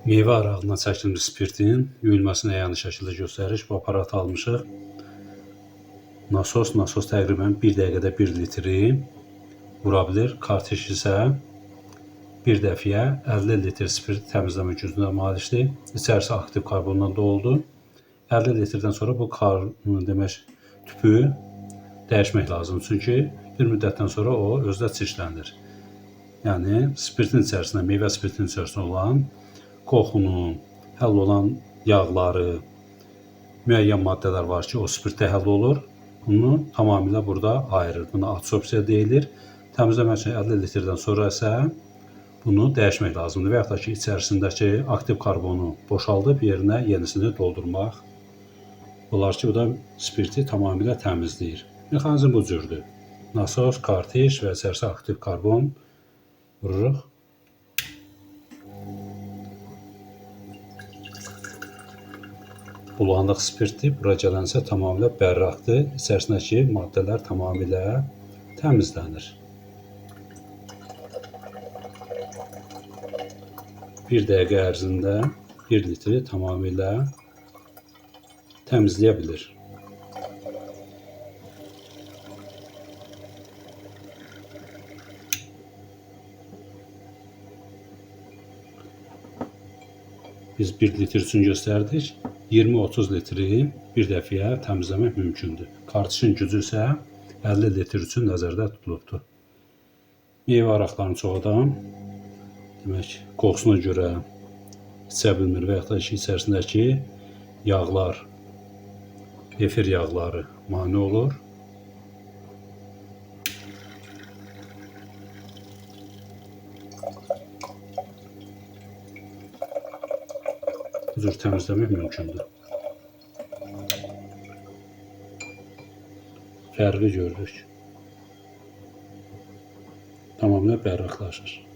Meyvə arağından çəkilmiş spirtin yuyulmasını əyani şəkildə göstərir. Bu aparatı almışıq. Nasos təqribən 1 dəqiqədə 1 litri vura bilir. Karteş isə bir dəfiyə 50 litr spirt təmizləmə gücünə malikdir. İçərisi aktiv karbondan doludur. 50 litrdən sonra bu tüpü dəyişmək lazımdır. Çünki bir müddətdən sonra o özdə çirklənir. Yəni spirtin içərisində, meyvə spirtinin içərisində olan qoxunun, həll olan yağları, müəyyən maddələr var ki, o spirtdə həll olur. Bunu tamamilə burada ayırır. Buna adsorpsiya deyilir. Təmizləmək üçün 50 litrdən sonra isə bunu dəyişmək lazımdır və yaxud da ki, içərisindəki aktiv karbonu boşaldıb yerinə yenisini doldurmaq olar ki, bu da spirti tamamilə təmizləyir. Mexanizm bu cürdür. Nasos, karteş və içərisi aktiv karbon vururuq. Bulandıq spirtdir. Bura gələnsə tamamilə bərraqdır. İçərisindəki maddələr tamamilə təmizlənir. 1 dəqiqə ərzində 1 litri tamamilə təmizləyə bilir. Biz 1 litr üçün göstərdik. 20-30 litri bir dəfiyə təmizləmək mümkündür. Karteşin gücü isə 50 litr üçün nəzərdə tutulubdur. Meyvə araqlarını çox adam demək, qoxusuna görə içə bilmir və yaxud da ki, içərisindəki yağlar, efir yağları mane olur. Bu cür təmizləmək mümkündür. Fərqi gördük. Tamamilə bərraqlaşır.